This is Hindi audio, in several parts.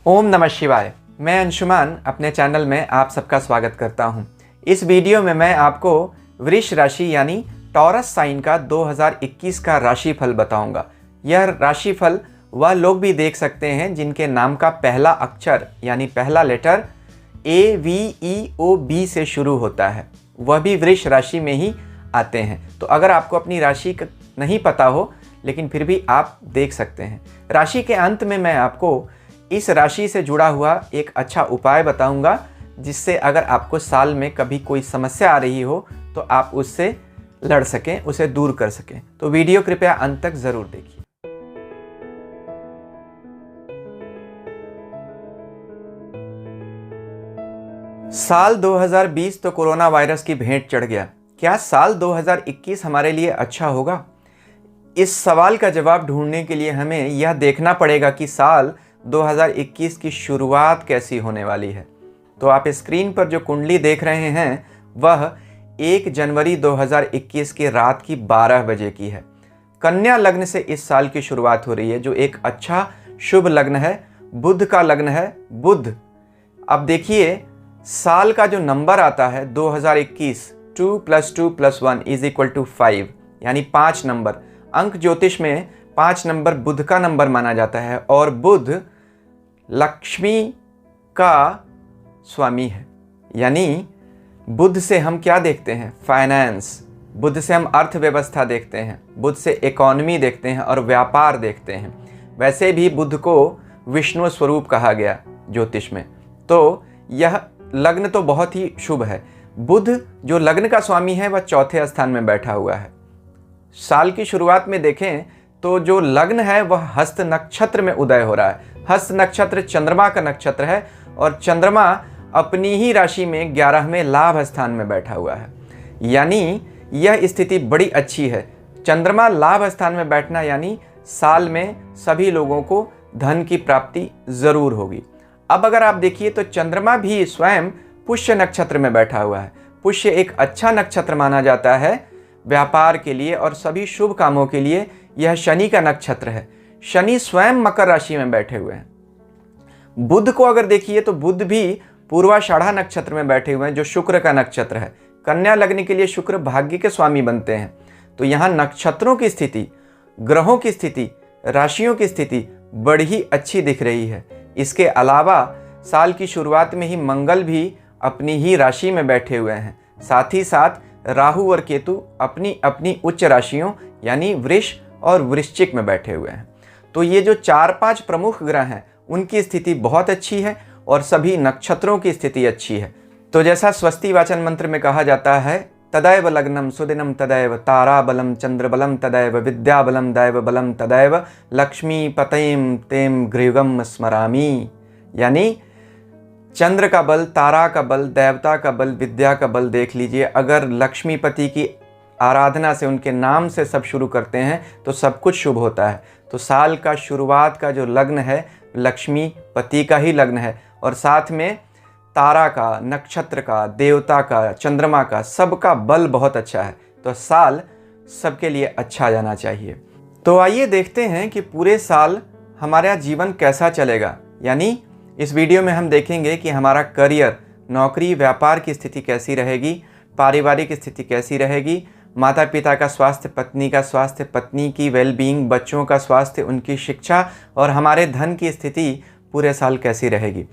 ओम नमः शिवाय। मैं अंशुमान अपने चैनल में आप सबका स्वागत करता हूं। इस वीडियो में मैं आपको वृष राशि यानी टॉरस साइन का 2021 का राशिफल बताऊंगा। यह राशिफल वह लोग भी देख सकते हैं जिनके नाम का पहला अक्षर यानी पहला लेटर AVEOB से शुरू होता है, वह भी वृष राशि में ही आते हैं। तो अगर आपको अपनी राशि नहीं पता हो लेकिन फिर भी आप देख सकते हैं। राशि के अंत में मैं आपको इस राशि से जुड़ा हुआ एक अच्छा उपाय बताऊंगा, जिससे अगर आपको साल में कभी कोई समस्या आ रही हो तो आप उससे लड़ सकें, उसे दूर कर सकें। तो वीडियो कृपया अंत तक जरूर देखिए। साल 2020 तो कोरोना वायरस की भेंट चढ़ गया। क्या साल 2021 हमारे लिए अच्छा होगा? इस सवाल का जवाब ढूंढने के लिए हमें यह देखना पड़ेगा कि साल 2021 की शुरुआत कैसी होने वाली है। तो आप स्क्रीन पर जो कुंडली देख रहे हैं वह 1 जनवरी 2021 की रात की 12 बजे की है। कन्या लग्न से इस साल की शुरुआत हो रही है, जो एक अच्छा शुभ लग्न है। बुध का लग्न है। बुध, अब देखिए साल का जो नंबर आता है 2021, 2 + 2 + 1 = 5 यानी 5 नंबर। अंक ज्योतिष में 5 नंबर बुध का नंबर माना जाता है और बुध लक्ष्मी का स्वामी है। यानी बुध से हम क्या देखते हैं? फाइनेंस। बुध से हम अर्थव्यवस्था देखते हैं, बुध से इकोनॉमी देखते हैं और व्यापार देखते हैं। वैसे भी बुध को विष्णु स्वरूप कहा गया ज्योतिष में। तो यह लग्न तो बहुत ही शुभ है। बुध जो लग्न का स्वामी है वह चौथे स्थान में बैठा हुआ है। साल की शुरुआत में देखें तो जो लग्न है वह हस्त नक्षत्र में उदय हो रहा है। हस्त नक्षत्र चंद्रमा का नक्षत्र है और चंद्रमा अपनी ही राशि में 11वें लाभ स्थान में बैठा हुआ है। यानी यह स्थिति बड़ी अच्छी है। चंद्रमा लाभ स्थान में बैठना यानी साल में सभी लोगों को धन की प्राप्ति जरूर होगी। अब अगर आप देखिए तो चंद्रमा भी स्वयं पुष्य नक्षत्र में बैठा हुआ है। पुष्य एक अच्छा नक्षत्र माना जाता है व्यापार के लिए और सभी शुभ कामों के लिए। यह शनि का नक्षत्र है। शनि स्वयं मकर राशि में बैठे हुए हैं। बुध को अगर देखिए तो बुध भी पूर्वाषाढ़ा नक्षत्र में बैठे हुए हैं, जो शुक्र का नक्षत्र है। कन्या लग्न के लिए शुक्र भाग्य के स्वामी बनते हैं। तो यहाँ नक्षत्रों की स्थिति, ग्रहों की स्थिति, राशियों की स्थिति बड़ी ही अच्छी दिख रही है। इसके अलावा साल की शुरुआत में ही मंगल भी अपनी ही राशि में बैठे हुए हैं। साथ ही साथ राहु और केतु अपनी अपनी उच्च राशियों यानी वृष और वृश्चिक में बैठे हुए हैं। तो ये जो 4-5 प्रमुख ग्रह हैं उनकी स्थिति बहुत अच्छी है और सभी नक्षत्रों की स्थिति अच्छी है। तो जैसा स्वस्ति वाचन मंत्र में कहा जाता है, तदैव लग्नम सुदिनम तदैव तारा बलम चंद्र बलम तदैव विद्या बलम दैव बलम तदैव लक्ष्मी पतयम तेम गृहम स्मरामी। यानी चंद्र का बल, तारा का बल, देवता का बल, विद्या का बल देख लीजिए। अगर लक्ष्मीपति की आराधना से, उनके नाम से सब शुरू करते हैं तो सब कुछ शुभ होता है। तो साल का शुरुआत का जो लग्न है लक्ष्मीपति का ही लग्न है और साथ में तारा का, नक्षत्र का, देवता का, चंद्रमा का, सबका बल बहुत अच्छा है। तो साल सबके लिए अच्छा जाना चाहिए। तो आइए देखते हैं कि पूरे साल हमारा जीवन कैसा चलेगा। यानी इस वीडियो में हम देखेंगे कि हमारा करियर, नौकरी, व्यापार की स्थिति कैसी रहेगी, पारिवारिक स्थिति कैसी रहेगी, माता पिता का स्वास्थ्य, पत्नी का स्वास्थ्य, पत्नी की वेलबींग, बच्चों का स्वास्थ्य, उनकी शिक्षा और हमारे धन की स्थिति पूरे साल कैसी रहेगी।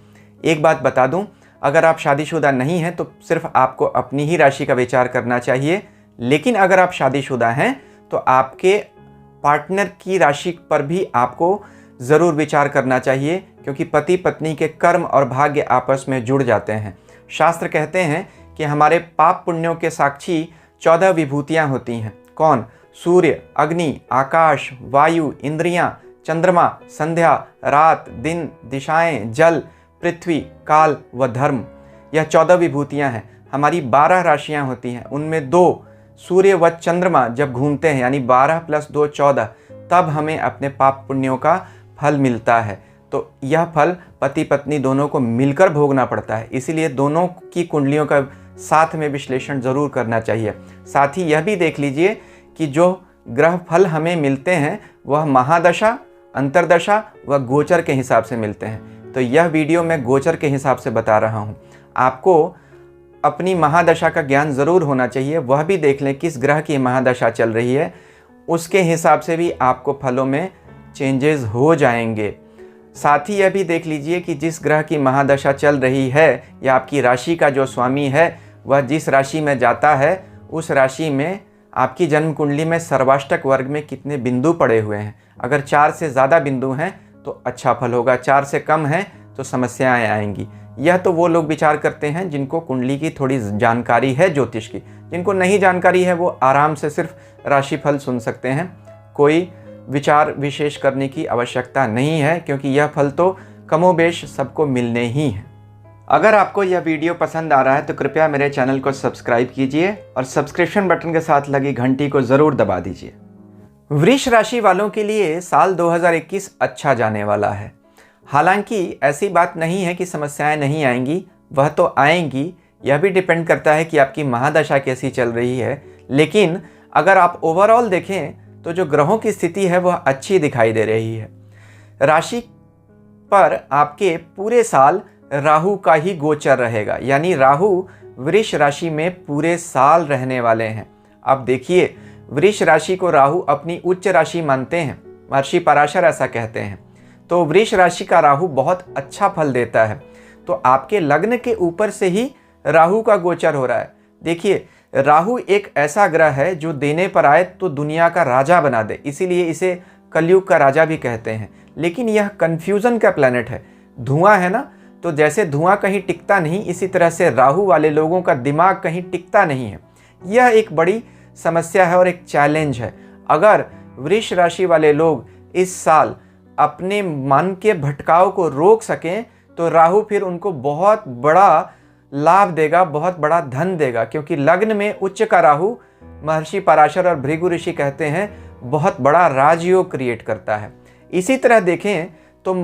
एक बात बता दूं, अगर आप शादीशुदा नहीं हैं तो सिर्फ आपको अपनी ही राशि का विचार करना चाहिए। लेकिन अगर आप शादीशुदा हैं तो आपके पार्टनर की राशि पर भी आपको ज़रूर विचार करना चाहिए, क्योंकि पति पत्नी के कर्म और भाग्य आपस में जुड़ जाते हैं। शास्त्र कहते हैं कि हमारे पाप पुण्यों के साक्षी 14 विभूतियाँ होती हैं। कौन? सूर्य, अग्नि, आकाश, वायु, इंद्रियां, चंद्रमा, संध्या, रात, दिन, दिशाएं, जल, पृथ्वी, काल व धर्म। यह 14 विभूतियाँ हैं। हमारी 12 राशियाँ होती हैं, उनमें 2 सूर्य व चंद्रमा जब घूमते हैं यानी 12 + 2 14, तब हमें अपने पाप पुण्यों का फल मिलता है। तो यह फल पति पत्नी दोनों को मिलकर भोगना पड़ता है। इसीलिए दोनों की कुंडलियों का साथ में विश्लेषण जरूर करना चाहिए। साथ ही यह भी देख लीजिए कि जो ग्रह फल हमें मिलते हैं वह महादशा, अंतरदशा व गोचर के हिसाब से मिलते हैं। तो यह वीडियो मैं गोचर के हिसाब से बता रहा हूँ। आपको अपनी महादशा का ज्ञान ज़रूर होना चाहिए, वह भी देख लें किस ग्रह की महादशा चल रही है, उसके हिसाब से भी आपको फलों में चेंजेस हो जाएंगे। साथ ही यह भी देख लीजिए कि जिस ग्रह की महादशा चल रही है या आपकी राशि का जो स्वामी है वह जिस राशि में जाता है उस राशि में आपकी जन्म कुंडली में सर्वाष्टक वर्ग में कितने बिंदु पड़े हुए हैं। अगर 4 से ज़्यादा बिंदु हैं तो अच्छा फल होगा, 4 से कम हैं तो समस्याएं आएंगी। यह तो वो लोग विचार करते हैं जिनको कुंडली की थोड़ी जानकारी है ज्योतिष की। जिनको नहीं जानकारी है वो आराम से सिर्फ राशिफल सुन सकते हैं, कोई विचार विशेष करने की आवश्यकता नहीं है, क्योंकि यह फल तो कमोबेश सबको मिलने ही हैं। अगर आपको यह वीडियो पसंद आ रहा है तो कृपया मेरे चैनल को सब्सक्राइब कीजिए और सब्सक्रिप्शन बटन के साथ लगी घंटी को ज़रूर दबा दीजिए। वृष राशि वालों के लिए साल 2021 अच्छा जाने वाला है। हालांकि ऐसी बात नहीं है कि समस्याएं नहीं आएंगी, वह तो आएंगी। यह भी डिपेंड करता है कि आपकी महादशा कैसी चल रही है। लेकिन अगर आप ओवरऑल देखें तो जो ग्रहों की स्थिति है वह अच्छी दिखाई दे रही है। राशि पर आपके पूरे साल राहु का ही गोचर रहेगा, यानी राहु वृष राशि में पूरे साल रहने वाले हैं। अब देखिए, वृष राशि को राहु अपनी उच्च राशि मानते हैं, महर्षि पराशर ऐसा कहते हैं। तो वृष राशि का राहु बहुत अच्छा फल देता है। तो आपके लग्न के ऊपर से ही राहु का गोचर हो रहा है। देखिए, राहु एक ऐसा ग्रह है जो देने पर आए तो दुनिया का राजा बना दे, इसीलिए इसे कलयुग का राजा भी कहते हैं। लेकिन यह कंफ्यूजन का प्लैनेट है। धुआं है ना, तो जैसे धुआं कहीं टिकता नहीं, इसी तरह से राहु वाले लोगों का दिमाग कहीं टिकता नहीं है। यह एक बड़ी समस्या है और एक चैलेंज है। अगर वृष राशि वाले लोग इस साल अपने मन के भटकाव को रोक सकें तो राहु फिर उनको बहुत बड़ा लाभ देगा, बहुत बड़ा धन देगा। क्योंकि लग्न में उच्च का राहु, महर्षि पराशर और भृगु ऋषि कहते हैं, बहुत बड़ा राजयोग क्रिएट करता है। इसी तरह देखें तो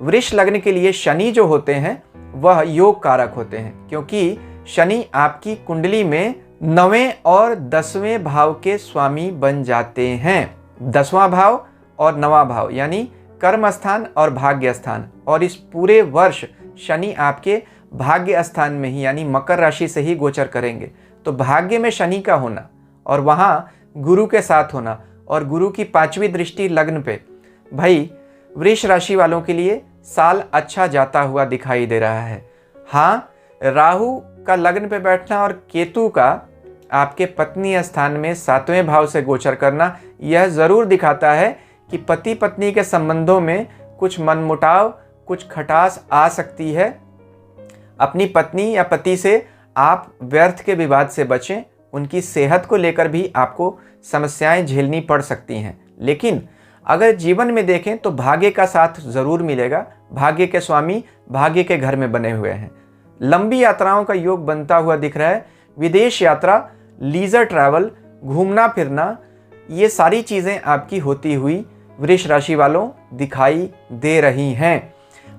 वृष लग्न के लिए शनि जो होते हैं वह योग कारक होते हैं, क्योंकि शनि आपकी कुंडली में 9वें और 10वें भाव के स्वामी बन जाते हैं। 10वां भाव और 9वां भाव यानी कर्म स्थान और भाग्य स्थान। और इस पूरे वर्ष शनि आपके भाग्य स्थान में ही यानी मकर राशि से ही गोचर करेंगे। तो भाग्य में शनि का होना और वहाँ गुरु के साथ होना और गुरु की 5वीं दृष्टि लग्न पे, भाई वृष राशि वालों के लिए साल अच्छा जाता हुआ दिखाई दे रहा है। हाँ, राहु का लग्न पे बैठना और केतु का आपके पत्नी स्थान में 7वें भाव से गोचर करना यह ज़रूर दिखाता है कि पति पत्नी के संबंधों में कुछ मनमुटाव, कुछ खटास आ सकती है। अपनी पत्नी या पति से आप व्यर्थ के विवाद से बचें। उनकी सेहत को लेकर भी आपको समस्याएं झेलनी पड़ सकती हैं। लेकिन अगर जीवन में देखें तो भाग्य का साथ ज़रूर मिलेगा। भाग्य के स्वामी भाग्य के घर में बने हुए हैं। लंबी यात्राओं का योग बनता हुआ दिख रहा है। विदेश यात्रा, लीजर ट्रैवल, घूमना फिरना, ये सारी चीज़ें आपकी होती हुई वृष राशि वालों दिखाई दे रही हैं।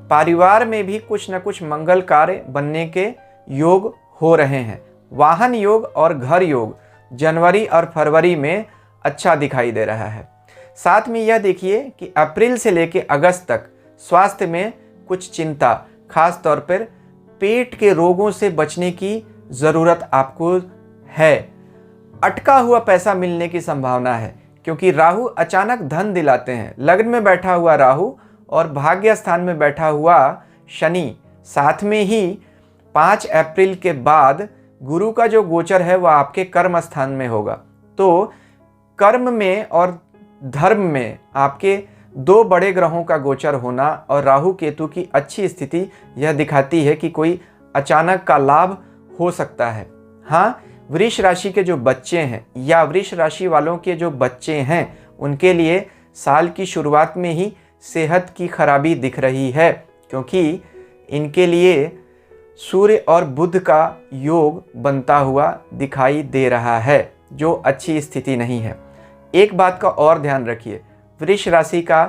परिवार में भी कुछ न कुछ मंगल कार्य बनने के योग हो रहे हैं। वाहन योग और घर योग जनवरी और फरवरी में अच्छा दिखाई दे रहा है। साथ में यह देखिए कि अप्रैल से लेकर अगस्त तक स्वास्थ्य में कुछ चिंता, खास तौर पर पेट के रोगों से बचने की ज़रूरत आपको है। अटका हुआ पैसा मिलने की संभावना है, क्योंकि राहु अचानक धन दिलाते हैं। लग्न में बैठा हुआ राहु और भाग्य स्थान में बैठा हुआ शनि, साथ में ही 5 अप्रैल के बाद गुरु का जो गोचर है वह आपके कर्म स्थान में होगा। तो कर्म में और धर्म में आपके 2 बड़े ग्रहों का गोचर होना और राहु केतु की अच्छी स्थिति यह दिखाती है कि कोई अचानक का लाभ हो सकता है। हाँ, वृष राशि के जो बच्चे हैं या वृष राशि वालों के जो बच्चे हैं उनके लिए साल की शुरुआत में ही सेहत की खराबी दिख रही है, क्योंकि इनके लिए सूर्य और बुध का योग बनता हुआ दिखाई दे रहा है, जो अच्छी स्थिति नहीं है। एक बात का और ध्यान रखिए, वृष राशि का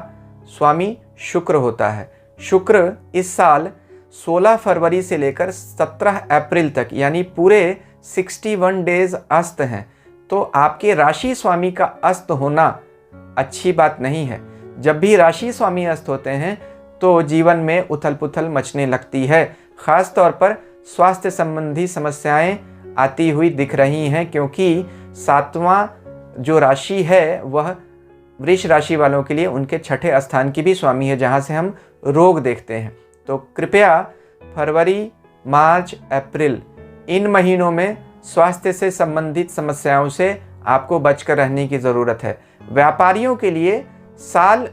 स्वामी शुक्र होता है। शुक्र इस साल 16 फरवरी से लेकर 17 अप्रैल तक यानी पूरे 61 डेज अस्त हैं। तो आपके राशि स्वामी का अस्त होना अच्छी बात नहीं है। जब भी राशि स्वामी अस्त होते हैं तो जीवन में उथल पुथल मचने लगती है। ख़ास तौर पर स्वास्थ्य संबंधी समस्याएं आती हुई दिख रही हैं, क्योंकि 7वां जो राशि है वह वृष राशि वालों के लिए उनके 6ठे स्थान की भी स्वामी है, जहां से हम रोग देखते हैं। तो कृपया फरवरी, मार्च, अप्रैल इन महीनों में स्वास्थ्य से संबंधित समस्याओं से आपको बचकर रहने की ज़रूरत है। व्यापारियों के लिए साल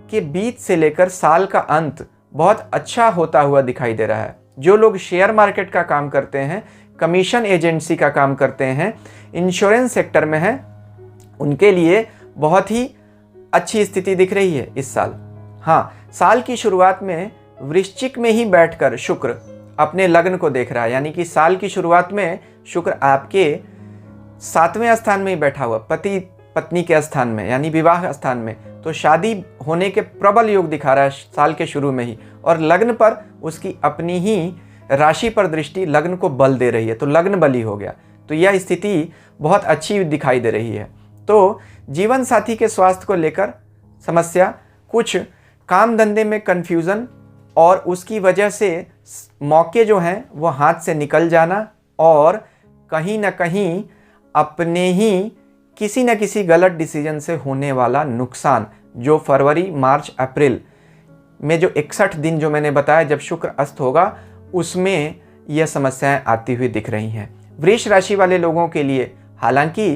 के बीच से लेकर साल का अंत बहुत अच्छा होता हुआ दिखाई दे रहा है। जो लोग शेयर मार्केट का काम करते हैं, कमीशन एजेंसी का काम करते हैं, इंश्योरेंस सेक्टर में हैं, उनके लिए बहुत ही अच्छी स्थिति दिख रही है इस साल। हाँ, साल की शुरुआत में वृश्चिक में ही बैठकर शुक्र अपने लग्न को देख रहा है, यानी कि साल की शुरुआत में शुक्र आपके 7वें स्थान में ही बैठा हुआ, पति पत्नी के स्थान में, यानी विवाह स्थान में। तो शादी होने के प्रबल योग दिखा रहा है साल के शुरू में ही, और लग्न पर उसकी अपनी ही राशि पर दृष्टि लग्न को बल दे रही है, तो लग्न बली हो गया। तो यह स्थिति बहुत अच्छी दिखाई दे रही है। तो जीवन साथी के स्वास्थ्य को लेकर समस्या, कुछ काम धंधे में कन्फ्यूज़न, और उसकी वजह से मौके जो हैं वो हाथ से निकल जाना, और कहीं ना कहीं अपने ही किसी न किसी गलत डिसीजन से होने वाला नुकसान, जो फरवरी, मार्च, अप्रैल में जो 61 दिन जो मैंने बताया जब शुक्र अस्त होगा, उसमें यह समस्याएं आती हुई दिख रही हैं। वृष राशि वाले लोगों के लिए, हालांकि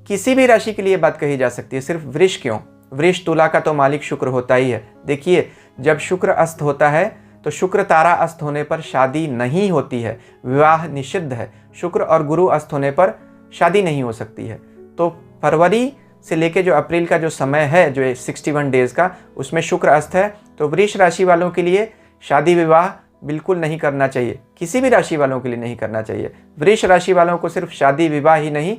किसी भी राशि के लिए बात कही जा सकती है, सिर्फ वृष क्यों, वृष तुला का तो मालिक शुक्र होता ही है। देखिए, जब शुक्र अस्त होता है तो शुक्र तारा अस्त होने पर शादी नहीं होती है, विवाह निषिद्ध है। शुक्र और गुरु अस्त होने पर शादी नहीं हो सकती है। तो फरवरी से लेके जो अप्रैल का जो समय है, जो 61 डेज का, उसमें शुक्र अस्त है। तो वृष राशि वालों के लिए शादी विवाह बिल्कुल नहीं करना चाहिए, किसी भी राशि वालों के लिए नहीं करना चाहिए। वृष राशि वालों को सिर्फ शादी विवाह ही नहीं,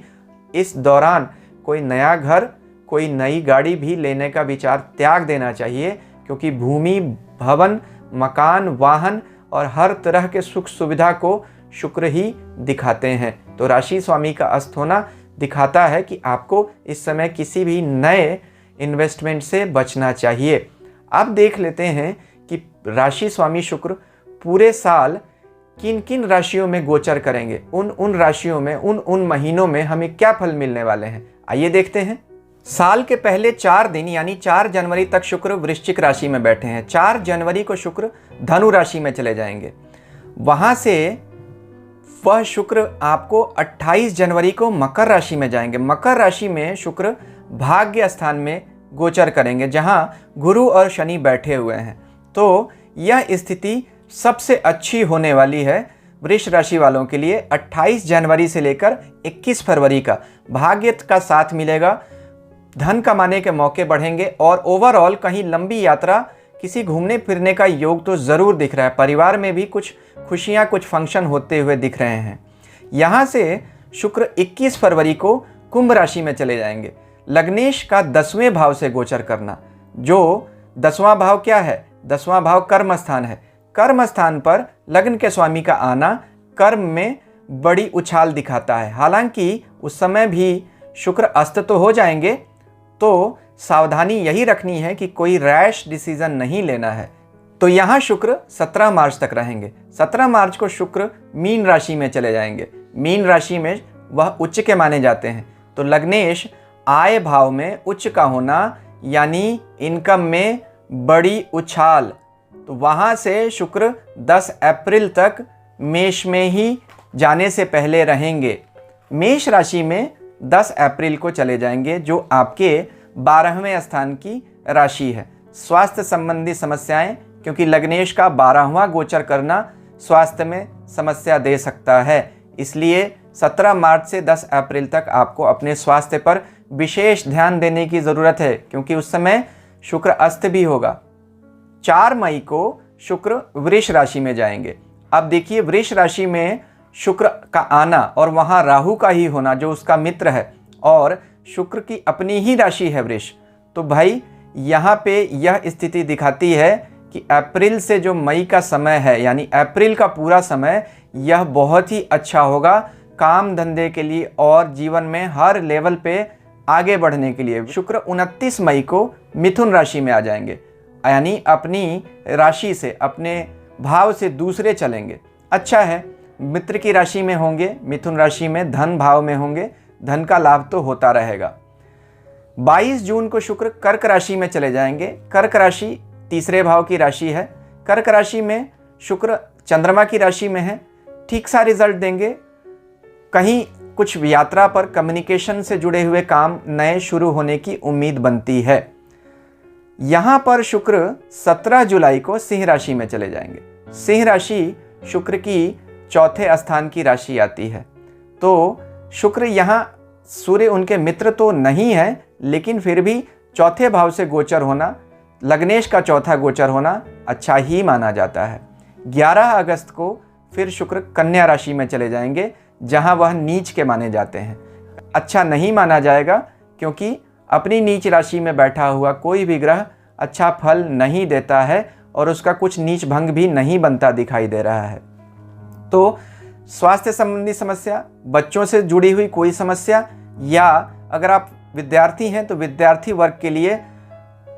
इस दौरान कोई नया घर, कोई नई गाड़ी भी लेने का विचार त्याग देना चाहिए, क्योंकि भूमि, भवन, मकान, वाहन और हर तरह के सुख सुविधा को शुक्र ही दिखाते हैं। तो राशि स्वामी का अस्त होना दिखाता है कि आपको इस समय किसी भी नए इन्वेस्टमेंट से बचना चाहिए। अब देख लेते हैं कि राशि स्वामी शुक्र पूरे साल किन किन राशियों में गोचर करेंगे, उन राशियों में, उन महीनों में हमें क्या फल मिलने वाले हैं। आइए देखते हैं। साल के पहले 4 दिन यानी 4 जनवरी तक शुक्र वृश्चिक राशि में बैठे हैं। 4 जनवरी को शुक्र धनु राशि में चले जाएंगे। वहां से वह शुक्र आपको 28 जनवरी को मकर राशि में जाएंगे। मकर राशि में शुक्र भाग्य स्थान में गोचर करेंगे, जहां गुरु और शनि बैठे हुए हैं। तो यह स्थिति सबसे अच्छी होने वाली है वृष राशि वालों के लिए। 28 जनवरी से लेकर 21 फरवरी का भाग्य का साथ मिलेगा, धन कमाने के मौके बढ़ेंगे, और ओवरऑल कहीं लंबी यात्रा, किसी घूमने फिरने का योग तो ज़रूर दिख रहा है। परिवार में भी कुछ खुशियां, कुछ फंक्शन होते हुए दिख रहे हैं। यहाँ से शुक्र 21 फरवरी को कुंभ राशि में चले जाएंगे। लग्नेश का 10वें भाव से गोचर करना, जो 10वां भाव क्या है, 10वां भाव कर्म स्थान है। कर्म स्थान पर लग्न के स्वामी का आना कर्म में बड़ी उछाल दिखाता है। हालांकि उस समय भी शुक्र अस्त तो हो जाएंगे, तो सावधानी यही रखनी है कि कोई रैश डिसीजन नहीं लेना है। तो यहाँ शुक्र 17 मार्च तक रहेंगे। 17 मार्च को शुक्र मीन राशि में चले जाएंगे। मीन राशि में वह उच्च के माने जाते हैं। तो लग्नेश आय भाव में उच्च का होना, यानी इनकम में बड़ी उछाल। तो वहाँ से शुक्र 10 अप्रैल तक मेष में ही जाने से पहले रहेंगे। मेष राशि में 10 अप्रैल को चले जाएंगे, जो आपके 12वें स्थान की राशि है। स्वास्थ्य संबंधी समस्याएं, क्योंकि लग्नेश का 12वां गोचर करना स्वास्थ्य में समस्या दे सकता है, इसलिए 17 मार्च से 10 अप्रैल तक आपको अपने स्वास्थ्य पर विशेष ध्यान देने की ज़रूरत है, क्योंकि उस समय शुक्र अस्त भी होगा। 4 मई को शुक्र वृष राशि में जाएंगे। अब देखिए, वृष राशि में शुक्र का आना और वहाँ राहु का ही होना, जो उसका मित्र है, और शुक्र की अपनी ही राशि है वृष। तो भाई यहाँ पे यह स्थिति दिखाती है कि अप्रैल से जो मई का समय है, यानी अप्रैल का पूरा समय, यह बहुत ही अच्छा होगा काम धंधे के लिए और जीवन में हर लेवल पे आगे बढ़ने के लिए। शुक्र 29 मई को मिथुन राशि में आ जाएंगे। यानी अपनी राशि से, अपने भाव से दूसरे चलेंगे। अच्छा है, मित्र की राशि में होंगे, मिथुन राशि में, धन भाव में होंगे, धन का लाभ तो होता रहेगा। 22 जून को शुक्र कर्क राशि में चले जाएंगे। कर्क राशि तीसरे भाव की राशि है। कर्क राशि में शुक्र चंद्रमा की राशि में है, ठीक सा रिजल्ट देंगे। कहीं कुछ यात्रा पर, कम्युनिकेशन से जुड़े हुए काम नए शुरू होने की उम्मीद बनती है। यहाँ पर शुक्र 17 जुलाई को सिंह राशि में चले जाएंगे। सिंह राशि शुक्र की चौथे स्थान की राशि आती है, तो शुक्र यहाँ, सूर्य उनके मित्र तो नहीं है, लेकिन फिर भी चौथे भाव से गोचर होना, लग्नेश का चौथा गोचर होना अच्छा ही माना जाता है। 11 अगस्त को फिर शुक्र कन्या राशि में चले जाएंगे, जहां वह नीच के माने जाते हैं। अच्छा नहीं माना जाएगा, क्योंकि अपनी नीच राशि में बैठा हुआ कोई भी ग्रह अच्छा फल नहीं देता है और उसका कुछ नीच भंग भी नहीं बनता दिखाई दे रहा है। तो स्वास्थ्य संबंधी समस्या, बच्चों से जुड़ी हुई कोई समस्या, या अगर आप विद्यार्थी हैं तो विद्यार्थी वर्ग के लिए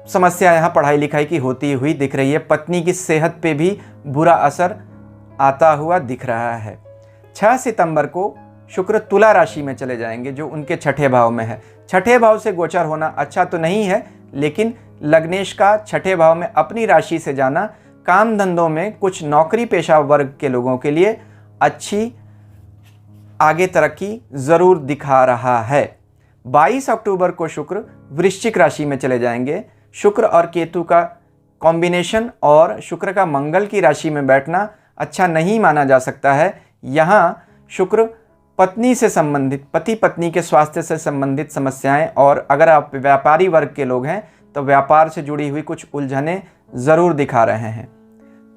समस्या यहाँ पढ़ाई लिखाई की होती हुई दिख रही है। पत्नी की सेहत पे भी बुरा असर आता हुआ दिख रहा है। 6 सितंबर को शुक्र तुला राशि में चले जाएंगे, जो उनके छठे भाव में है। छठे भाव से गोचर होना अच्छा तो नहीं है, लेकिन लग्नेश का छठे भाव में अपनी राशि से जाना काम धंधों में, कुछ नौकरी पेशा वर्ग के लोगों के लिए अच्छी आगे तरक्की जरूर दिखा रहा है। 22 अक्टूबर को शुक्र वृश्चिक राशि में चले जाएंगे। शुक्र और केतु का कॉम्बिनेशन और शुक्र का मंगल की राशि में बैठना अच्छा नहीं माना जा सकता है। यहाँ शुक्र पत्नी से संबंधित, पति पत्नी के स्वास्थ्य से संबंधित समस्याएं, और अगर आप व्यापारी वर्ग के लोग हैं तो व्यापार से जुड़ी हुई कुछ उलझनें जरूर दिखा रहे हैं।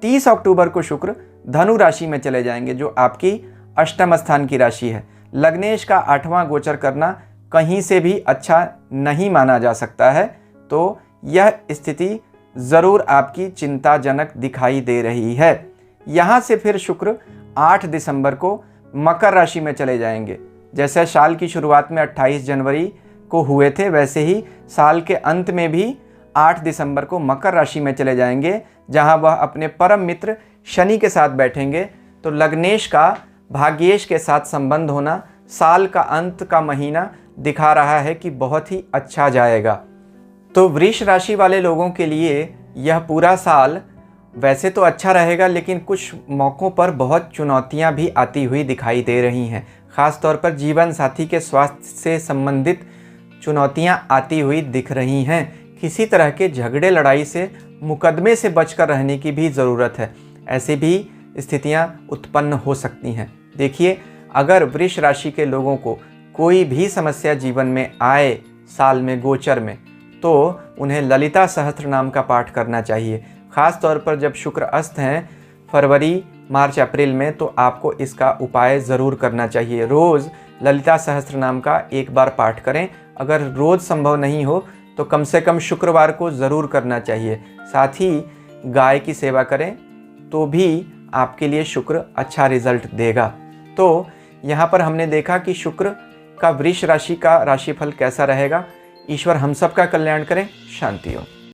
30 अक्टूबर को शुक्र धनु राशि में चले जाएंगे, जो आपकी अष्टम स्थान की राशि है। लग्नेश का 8वां गोचर करना कहीं से भी अच्छा नहीं माना जा सकता है, तो यह स्थिति जरूर आपकी चिंताजनक दिखाई दे रही है। यहाँ से फिर शुक्र 8 दिसंबर को मकर राशि में चले जाएंगे। जैसे साल की शुरुआत में 28 जनवरी को हुए थे, वैसे ही साल के अंत में भी 8 दिसंबर को मकर राशि में चले जाएंगे, जहां वह अपने परम मित्र शनि के साथ बैठेंगे। तो लग्नेश का भाग्येश के साथ संबंध होना साल का अंत का महीना दिखा रहा है कि बहुत ही अच्छा जाएगा। तो वृष राशि वाले लोगों के लिए यह पूरा साल वैसे तो अच्छा रहेगा, लेकिन कुछ मौक़ों पर बहुत चुनौतियां भी आती हुई दिखाई दे रही हैं। ख़ास तौर पर जीवन साथी के स्वास्थ्य से संबंधित चुनौतियां आती हुई दिख रही हैं। किसी तरह के झगड़े लड़ाई से, मुकदमे से बचकर रहने की भी ज़रूरत है। ऐसी भी स्थितियां उत्पन्न हो सकती हैं। देखिए, अगर वृष राशि के लोगों को कोई भी समस्या जीवन में आए साल में, गोचर में, तो उन्हें ललिता सहस्त्र नाम का पाठ करना चाहिए। ख़ास तौर पर जब शुक्र अस्त हैं फरवरी, मार्च, अप्रैल में, तो आपको इसका उपाय ज़रूर करना चाहिए। रोज़ ललिता सहस्त्र नाम का एक बार पाठ करें। अगर रोज़ संभव नहीं हो तो कम से कम शुक्रवार को ज़रूर करना चाहिए। साथ ही गाय की सेवा करें तो भी आपके लिए शुक्र अच्छा रिजल्ट देगा। तो यहाँ पर हमने देखा कि शुक्र का वृष राशि का राशिफल कैसा रहेगा। ईश्वर हम सब का कल्याण करें। शांति हो।